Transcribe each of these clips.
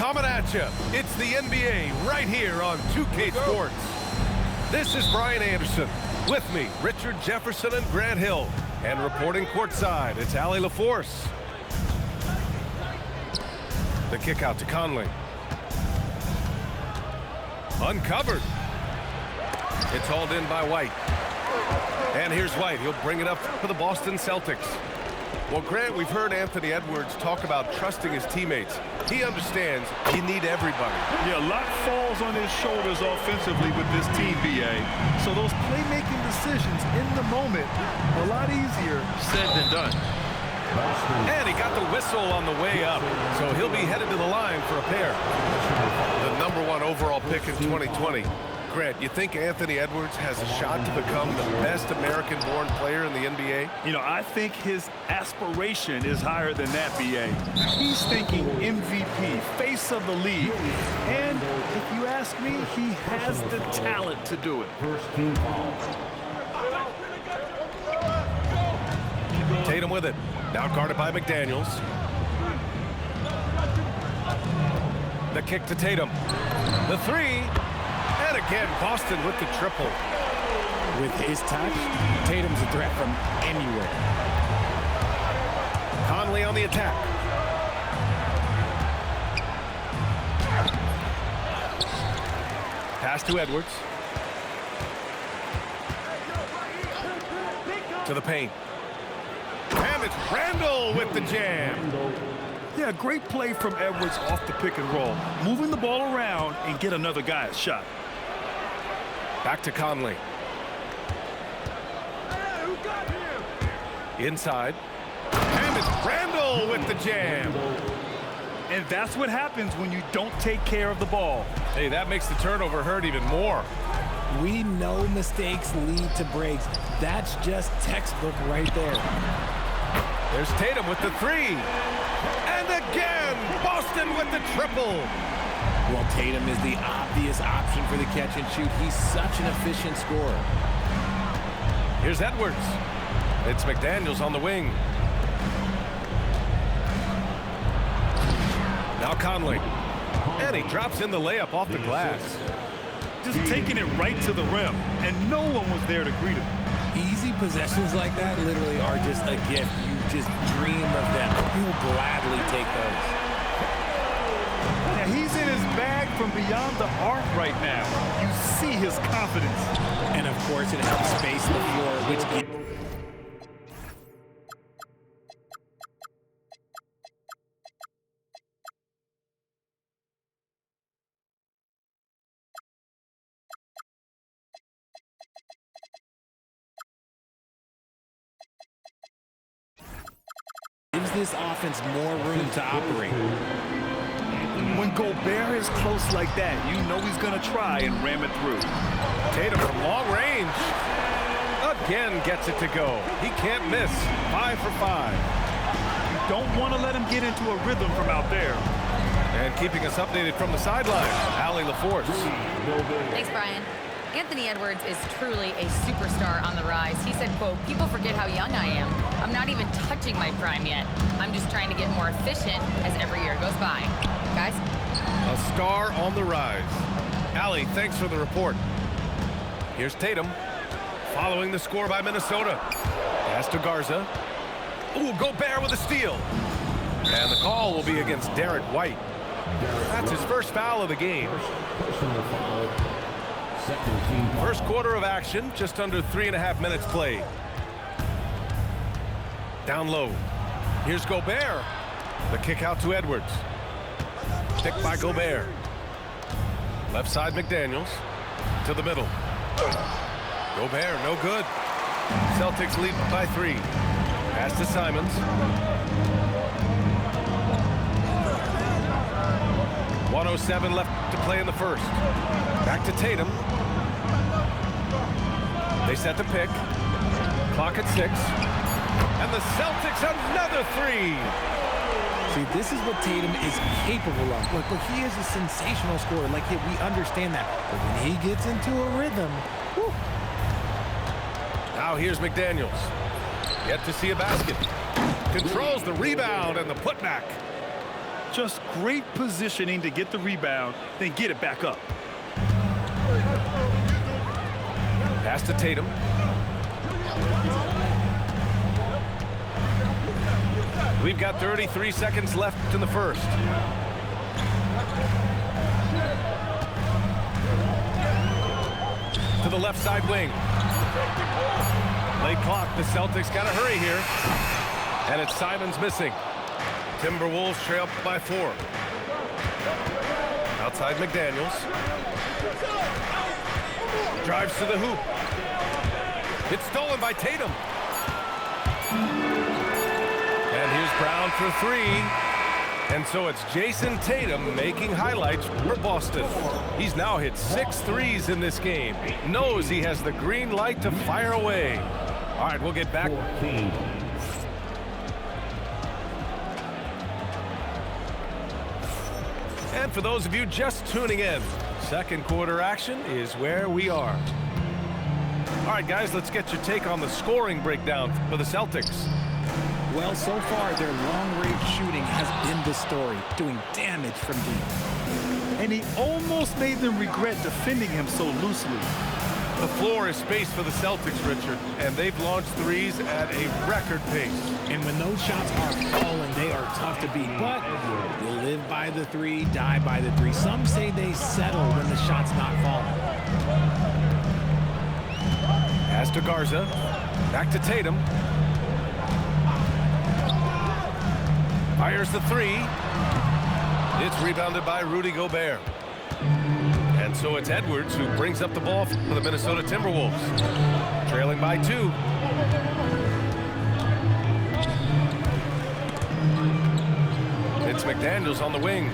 Coming at you, it's the NBA right here on 2K Sports. This is Brian Anderson. With me, Richard Jefferson and Grant Hill. And reporting courtside, it's Allie LaForce. The kick out to Conley. Uncovered. It's hauled in by White. And here's White. He'll bring it up for the Boston Celtics. Well, Grant, we've heard Anthony Edwards talk about trusting his teammates. He understands you need everybody. Yeah, a lot falls on his shoulders offensively with this team, BA. So those playmaking decisions in the moment, a lot easier said than done. And he got the whistle on the way up, so he'll be headed to the line for a pair. The #1 overall pick in 2020. Grant, you think Anthony Edwards has a shot to become the best American-born player in the NBA? You know, I think his aspiration is higher than that, BA. He's thinking MVP, face of the league. And if you ask me, he has the talent to do it. Tatum with it. Now guarded by McDaniels. The kick to Tatum. The three. And again, Boston with the triple. With his touch, Tatum's a threat from anywhere. Conley on the attack. Pass to Edwards. To the paint. And it's Randall with the jam. Yeah, great play from Edwards off the pick and roll. Moving the ball around and get another guy a shot. Back to Conley. Inside. And it's Randall with the jam. And that's what happens when you don't take care of the ball. Hey, that makes the turnover hurt even more. We know mistakes lead to breaks. That's just textbook right there. There's Tatum with the three. And again, Boston with the triple. Well, Tatum is the obvious option for the catch and shoot. He's such an efficient scorer. Here's Edwards. It's McDaniels on the wing. Now Conley. And he drops in the layup off the glass. Just taking it right to the rim, and no one was there to greet him. Easy possessions like that literally are just a gift. You just dream of them. You'll gladly take those. Yeah, he's in his bag from beyond the arc right now. You see his confidence. And of course, it helps space the floor, which gives this offense more room to operate. When Gobert is close like that, you know he's going to try and ram it through. Tatum from long range. Again gets it to go. He can't miss. 5 for 5. You don't want to let him get into a rhythm from out there. And keeping us updated from the sideline, Allie LaForce. Thanks, Brian. Anthony Edwards is truly a superstar on the rise. He said, quote, "People forget how young I am. I'm not even touching my prime yet. I'm just trying to get more efficient as every year goes by." Guys? A star on the rise. Allie, thanks for the report. Here's Tatum, following the score by Minnesota. Pass to Garza. Ooh, Gobert with a steal. And the call will be against Derek White. That's his first foul of the game. First quarter of action, just under 3.5 minutes played. Down low. Here's Gobert. The kick out to Edwards. Picked by Gobert. Left side McDaniels. To the middle. Gobert, no good. Celtics lead by 3. Pass to Simons. 1:07 left to play in the first. Back to Tatum. They set the pick. Clock at 6. And the Celtics another 3. See, this is what Tatum is capable of. Look, he is a sensational scorer. Like, we understand that. But when he gets into a rhythm, whew. Now here's McDaniels. Yet to see a basket. Controls the rebound and the putback. Just great positioning to get the rebound, then get it back up. Pass to Tatum. We've got 33 seconds left in the first. To the left side wing. Late clock. The Celtics got to hurry here. And it's Simons missing. Timberwolves trail by 4. Outside McDaniels. Drives to the hoop. It's stolen by Tatum. And here's Brown for 3. And so it's Jason Tatum making highlights for Boston. He's now hit 6 threes in this game. Knows he has the green light to fire away. All right, we'll get back. And for those of you just tuning in, second quarter action is where we are. All right, guys, let's get your take on the scoring breakdown for the Celtics. Well, so far, their long-range shooting has been the story, doing damage from deep. And he almost made them regret defending him so loosely. The floor is space for the Celtics, Richard, and they've launched threes at a record pace. And when those shots are falling, they are tough to beat. But you live by the 3, die by the 3. Some say they settle when the shot's not falling. Pass to Garza. Back to Tatum. Fires the 3. It's rebounded by Rudy Gobert. And so it's Edwards who brings up the ball for the Minnesota Timberwolves. Trailing by 2. It's McDaniels on the wing.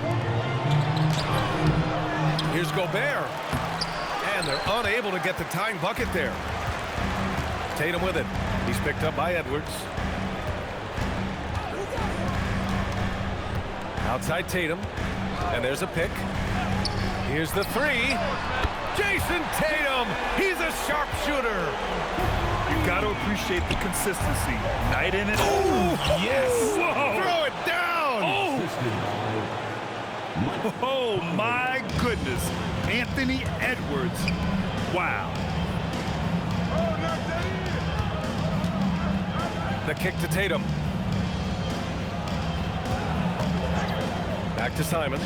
Here's Gobert. And they're unable to get the tying bucket there. Tatum with it. He's picked up by Edwards. Outside Tatum. And there's a pick. Here's the 3. Jason Tatum. He's a sharpshooter. You got to appreciate the consistency. Night in and out. Oh, yes. Whoa. Throw it down. Oh, my goodness. Anthony Edwards. Wow. The kick to Tatum. Back to Simons.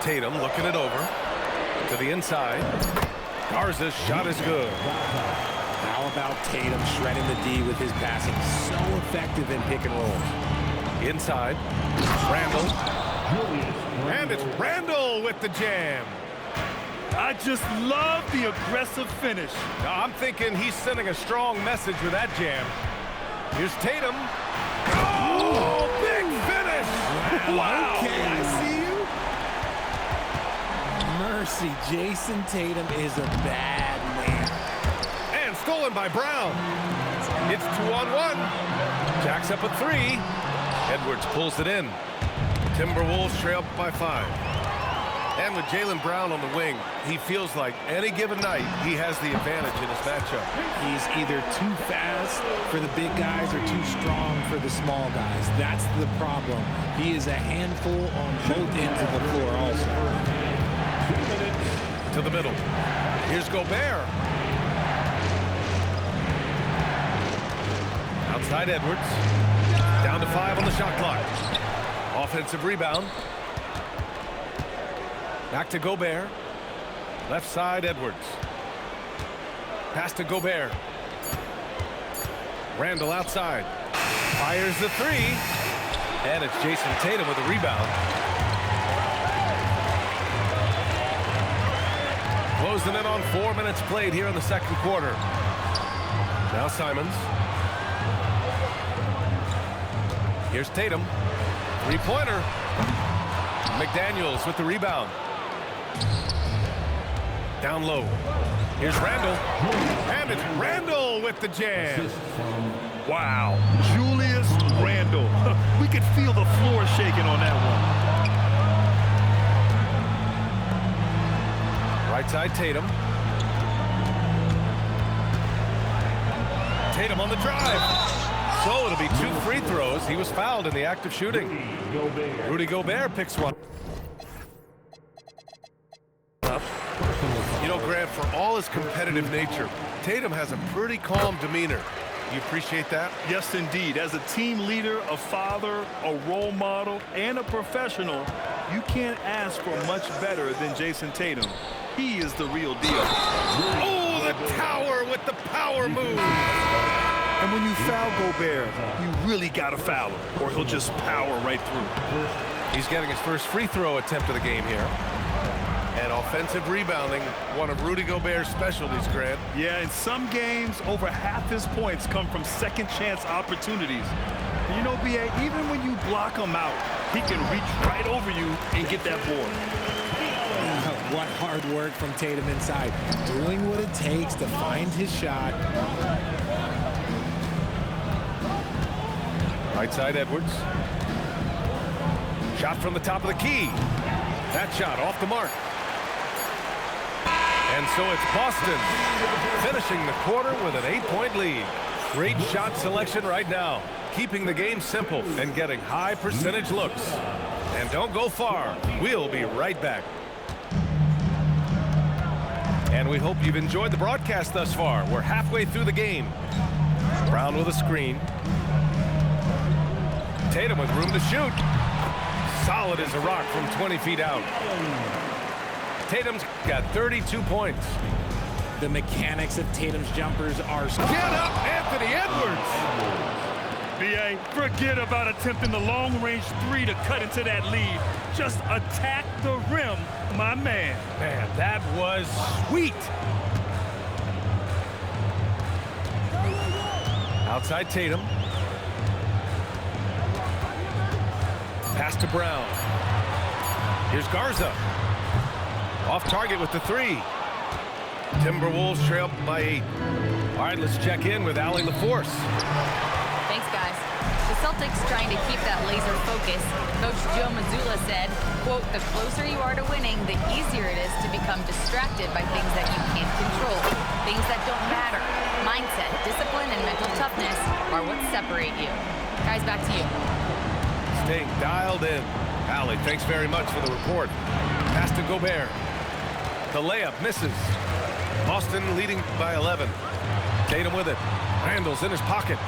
Tatum looking it over. To the inside. Garza's shot is good. How about Tatum shredding the D with his passing? So effective in pick and roll. Inside. Randall. And it's Randall with the jam. I just love the aggressive finish. Now, I'm thinking he's sending a strong message with that jam. Here's Tatum. Oh, big finish. Wow. Okay, I see you. Mercy, Jason Tatum is a bad man. And stolen by Brown. It's 2-on-1. Jacks up a 3. Edwards pulls it in. Timberwolves trail by 5. And with Jaylen Brown on the wing, he feels like any given night he has the advantage in his matchup. He's either too fast for the big guys or too strong for the small guys. That's the problem. He is a handful on both ends of the floor also. To the middle. Here's Gobert. Outside Edwards. Down to 5 on the shot clock. Offensive rebound. Back to Gobert. Left side, Edwards. Pass to Gobert. Randall outside. Fires the 3. And it's Jason Tatum with a rebound. Closing in on 4 minutes played here in the second quarter. Now Simons. Here's Tatum. Three-pointer. McDaniels with the rebound. Down low. Here's Randall. And it's Randall with the jam. Wow. Julius Randall. We could feel the floor shaking on that one. Right side, Tatum. Tatum on the drive. So it'll be 2 free throws. He was fouled in the act of shooting. Rudy Gobert picks one up. You know, Grant, for all his competitive nature, Tatum has a pretty calm demeanor. You appreciate that? Yes, indeed. As a team leader, a father, a role model, and a professional, you can't ask for much better than Jason Tatum. He is the real deal. Oh, the tower with the power move. And when you foul Gobert, you really got to foul him, or he'll just power right through. He's getting his first free throw attempt of the game here. And offensive rebounding, one of Rudy Gobert's specialties, Grant. Yeah, in some games, over half his points come from second chance opportunities. And you know, B.A., even when you block him out, he can reach right over you and get that board. What hard work from Tatum inside. Doing what it takes to find his shot. Right side, Edwards. Shot from the top of the key. That shot off the mark. And so it's Boston finishing the quarter with an 8-point lead. Great shot selection right now, keeping the game simple and getting high percentage looks. And don't go far. We'll be right back. And we hope you've enjoyed the broadcast thus far. We're halfway through the game. Brown with a screen. Tatum with room to shoot. Solid as a rock from 20 feet out. Tatum's got 32 points. The mechanics of Tatum's jumpers are... Get up, Anthony Edwards! B.A., forget about attempting the long-range three to cut into that lead. Just attack the rim, my man. Man, that was sweet. Outside Tatum. Pass to Brown. Here's Garza. Off target with the three. Timberwolves trail by 8. All right, let's check in with Allie LaForce. Thanks, guys. The Celtics trying to keep that laser focus. Coach Joe Mazzulla said, quote, "The closer you are to winning, the easier it is to become distracted by things that you can't control, things that don't matter. Mindset, discipline, and mental toughness are what separate you." Guys, back to you. Staying dialed in. Allie, thanks very much for the report. Pass to Gobert. The layup misses. Boston leading by 11. Tatum with it. Randall's in his pocket.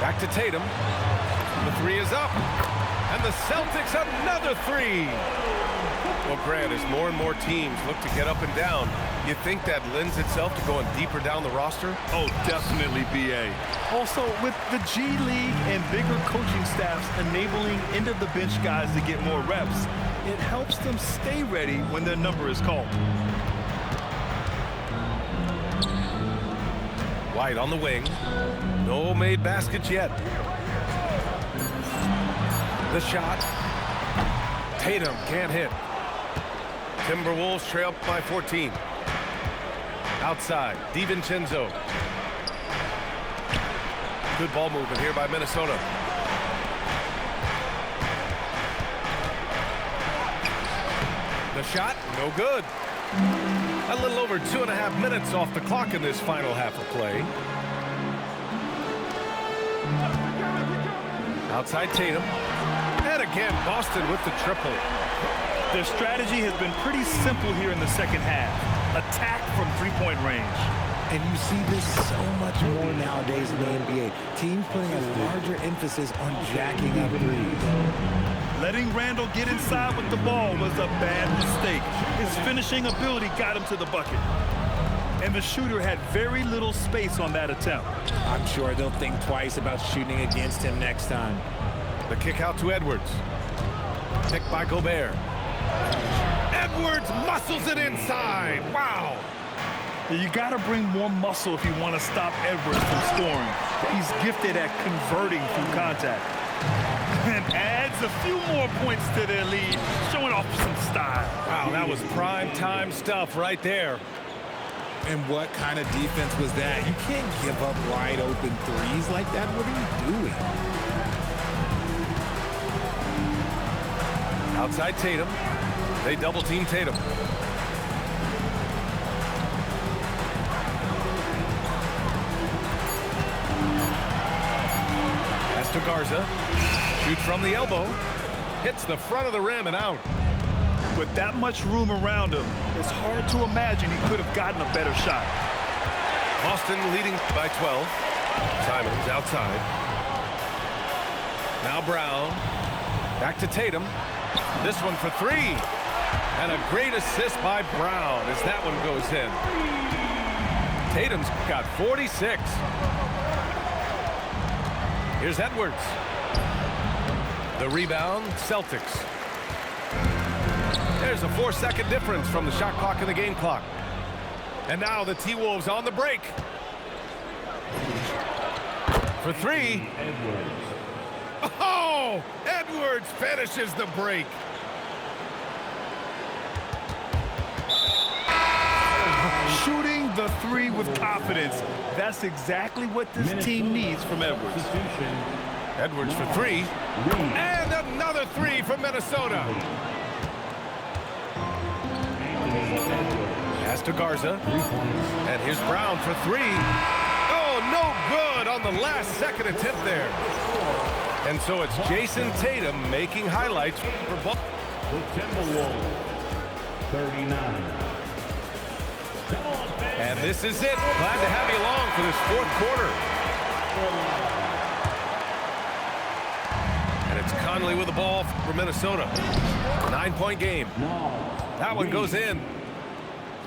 Back to Tatum. The three is up. And the Celtics another three. Well, Grant, as more and more teams look to get up and down, you think that lends itself to going deeper down the roster? Oh, definitely, B.A. Also, with the G League and bigger coaching staffs enabling end-of-the-bench guys to get more reps, it helps them stay ready when their number is called. White on the wing. No made baskets yet. The shot. Tatum can't hit. Timberwolves trail by 14. Outside, DiVincenzo. Good ball movement here by Minnesota. The shot, no good. A little over 2.5 minutes off the clock in this final half of play. Outside Tatum. And again, Boston with the triple. Their strategy has been pretty simple here in the second half. Attack from three-point range. And you see this so much more nowadays in the NBA. Teams putting a larger emphasis on jacking up threes. Letting Randall get inside with the ball was a bad mistake. His finishing ability got him to the bucket. And the shooter had very little space on that attempt. I'm sure they'll think twice about shooting against him next time. The kick out to Edwards. Picked by Gobert. Edwards muscles it inside. Wow. You got to bring more muscle if you want to stop Edwards from scoring. He's gifted at converting through contact. And adds a few more points to their lead, showing off some style. Wow, that was prime time stuff right there. And what kind of defense was that? You can't give up wide open threes like that. What are you doing? Outside Tatum. They double team Tatum. Pass to Garza. Shoots from the elbow. Hits the front of the rim and out. With that much room around him, it's hard to imagine he could have gotten a better shot. Boston leading by 12. Simons outside. Now Brown. Back to Tatum. This one for three. And a great assist by Brown as that one goes in. Tatum's got 46. Here's Edwards. The rebound, Celtics. There's a 4-second difference from the shot clock and the game clock. And now the T-Wolves on the break. For three. Oh! Edwards finishes the break. Shooting the three with confidence. That's exactly what this team needs from Edwards. Edwards for three. And another three from Minnesota. Pass to Garza. And here's Brown for three. Oh, no good on the last second attempt there. And so it's Jason Tatum making highlights for both. The Timberwolves, 39. And this is it. Glad to have you along for this fourth quarter. And it's Conley with the ball for Minnesota. 9-point game. That one goes in.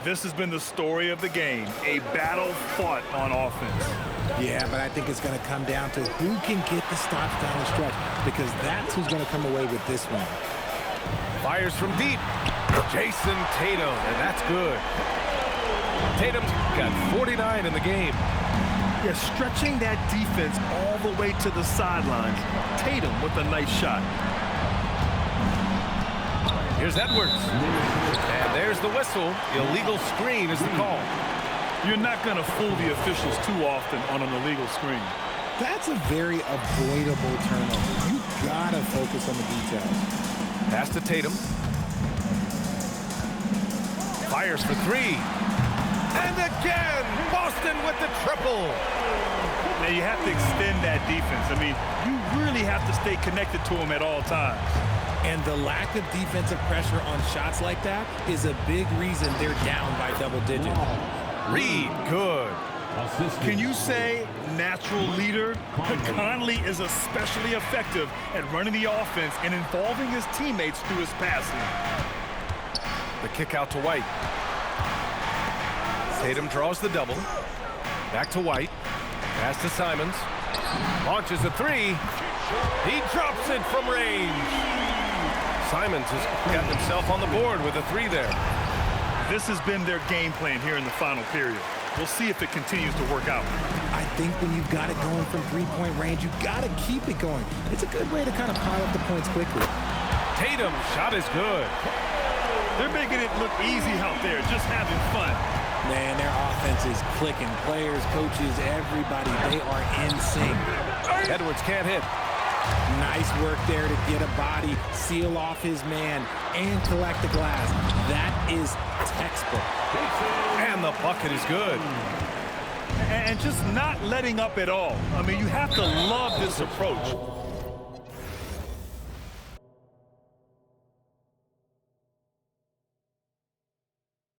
This has been the story of the game. A battle fought on offense. Yeah, but I think it's going to come down to who can get the stops down the stretch, because that's who's going to come away with this one. Fires from deep. Jason Tatum, and that's good. Tatum's got 49 in the game. Yeah, stretching that defense all the way to the sidelines. Tatum with a nice shot. Here's Edwards. And there's the whistle. Illegal screen is the call. You're not going to fool the officials too often on an illegal screen. That's a very avoidable turnover. You got to focus on the details. Pass to Tatum. Fires for three. And again, Boston with the triple. Now you have to extend that defense. I mean, you really have to stay connected to them at all times. And the lack of defensive pressure on shots like that is a big reason they're down by double digits. Reed, good. Can you say natural leader? Conley is especially effective at running the offense and involving his teammates through his passing. The kick out to White. Tatum draws the double. Back to White. Pass to Simons. Launches a three. He drops it from range. Simons has got himself on the board with a three there. This has been their game plan here in the final period. We'll see if it continues to work out. I think when you've got it going from three-point range, you've got to keep it going. It's a good way to kind of pile up the points quickly. Tatum, shot is good. They're making it look easy out there, just having fun. Man, their offense is clicking. Players, coaches, everybody, they are in sync. Edwards can't hit. Nice work there to get a body, seal off his man, and collect the glass. That is textbook. And the bucket is good. And just not letting up at all. I mean, you have to love this approach.